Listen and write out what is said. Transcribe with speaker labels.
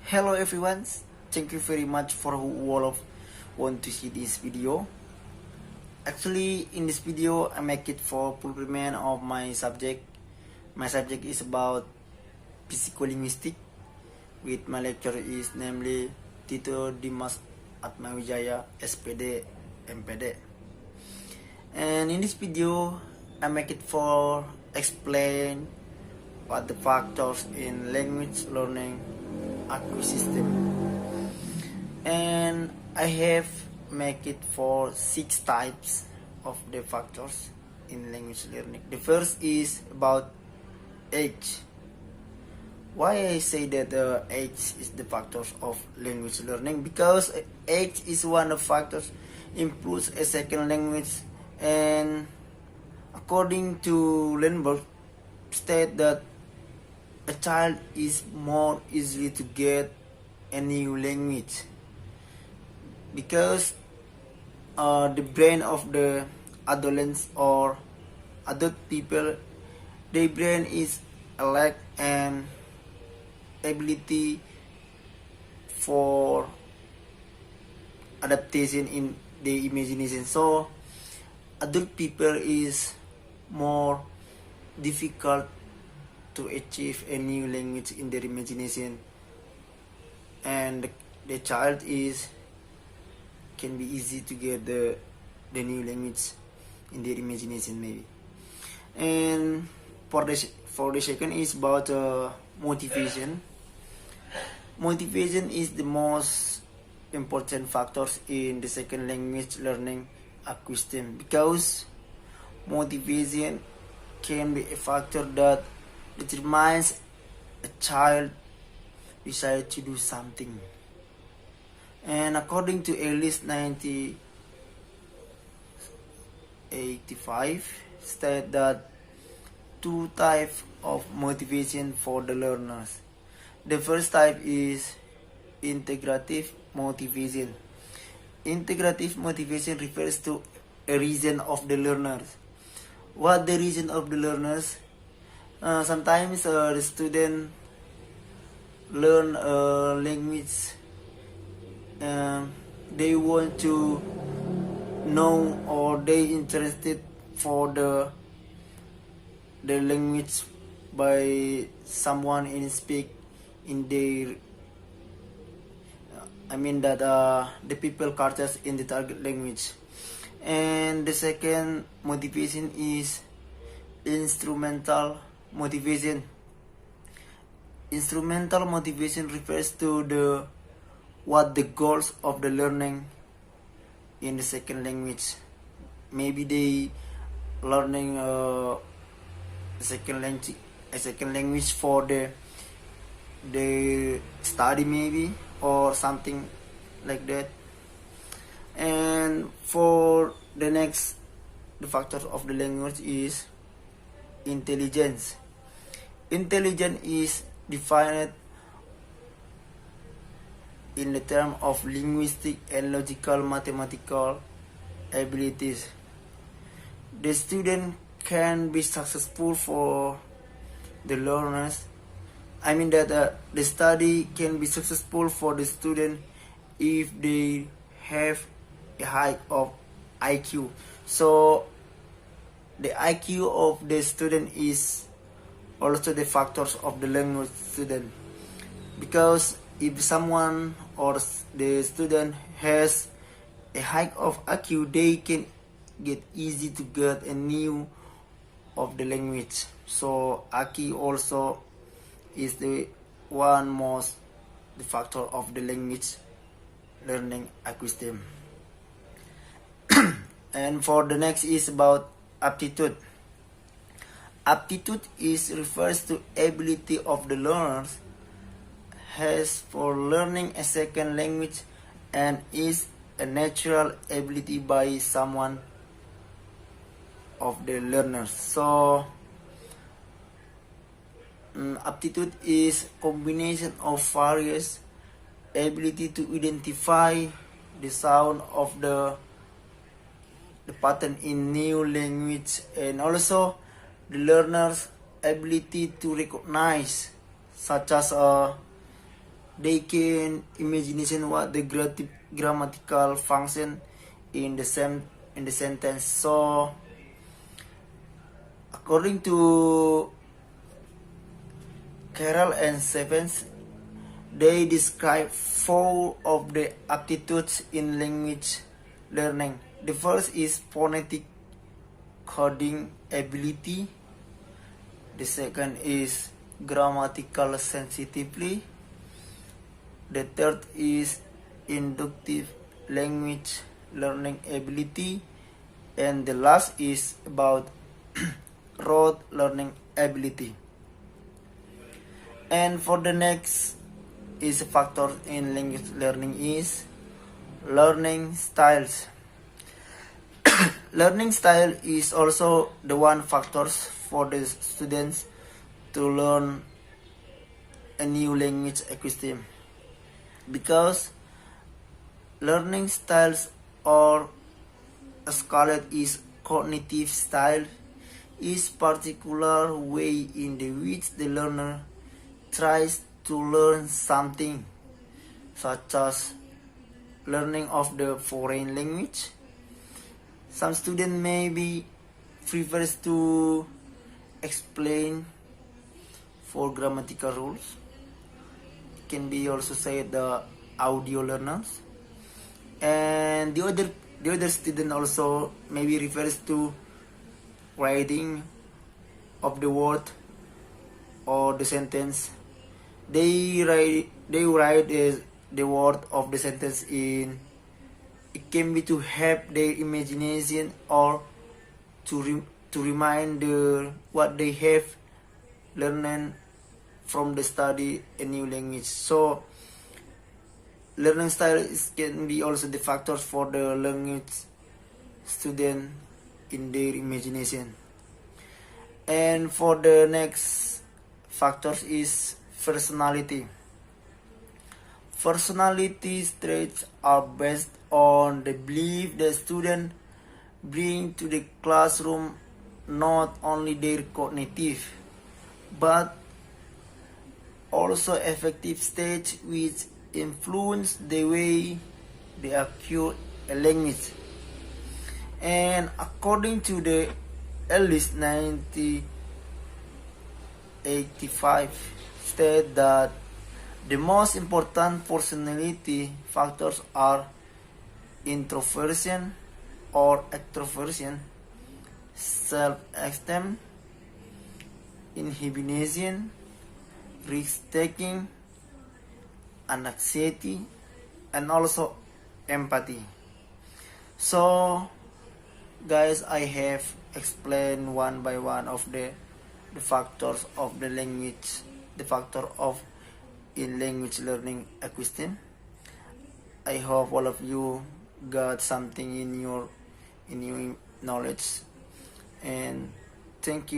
Speaker 1: Hello everyone, thank you very much for who all of want to see this video. Actually, in this video I make it for fulfillment of my subject. My subject is about psycholinguistics with my lecturer is namely Tito Dimas Atmawijaya SPD MPD. And in this video I make it for explain what the factors in language learning acquisition, and I have make it for 6 types of the factors in language learning. The first is about age. Why I say that age is the factors of language learning? Because age is one of factors improves a second language, and according to Lindbergh state that a child is more easily to get a new language because the brain of the adolescents or adult people, their brain is lack an ability for adaptation in the imagination. So adult people is more difficult to achieve a new language in their imagination, and the child is can be easy to get the new language in their imagination maybe. And for the second is about motivation. Motivation is the most important factors in the second language learning acquisition, because motivation can be a factor that determines a child desire to do something. And according to Ellis 1985 state that two types of motivation for the learners. The first type is integrative motivation. Integrative motivation refers to a reason of the learners. What the reason of the learners? Sometimes the student learn language, they want to know or they interested for the language by someone in speak in their the people cultures in the target language. And the second motivation is instrumental motivation. Instrumental motivation refers to the goals of the learning in the second language. Maybe they learning a second language for the study maybe or something like that. And for the next, the factor of the language is intelligence. Intelligence is defined in the term of linguistic and logical mathematical abilities. The student can be successful for the learners. The study can be successful for the student if they have a high of IQ. So the IQ of the student is also the factors of the language student, because if someone or the student has a high of IQ, they can get easy to get a new of the language. So IQ also is the one most the factor of the language learning acquisition. And for the next is about aptitude. Aptitude is refers to ability of the learners has for learning a second language and is a natural ability by someone of the learners. So aptitude is combination of various ability to identify the sound of the pattern in new language, and also the learner's ability to recognize such as they can imagine what the grammatical function in the sentence. So according to Carroll and Stevens, they describe 4 of the aptitudes in language learning. The first is phonetic coding ability. The second is grammatical sensitivity. The third is inductive language learning ability. And the last is about rote learning ability. And for the next is a factor in language learning is learning styles. Learning style is also the one factors for the students to learn a new language acquisition, because learning styles or scholars is cognitive style is particular way in the which the learner tries to learn something, such as learning of the foreign language. Some student maybe prefers to explain for grammatical rules. It can be also said the audio learners, and the other student also maybe refers to writing of the word or the sentence. They write the word of the sentence in. It can be to help their imagination or to remind what they have learned from the study a new language. So learning style can be also the factors for the language student in their imagination. And for the next factors is personality. Personality traits are based on the belief the student bring to the classroom, not only their cognitive but also affective stage, which influence the way they acquire a language. And according to the Ellis 1985 state that the most important personality factors are introversion or extroversion, self-esteem, inhibition, risk-taking, anxiety, and also empathy. So guys, I have explained one by one of the factors of the language, the factor of in language learning acquisition. I hope all of you got something in your knowledge, and thank you.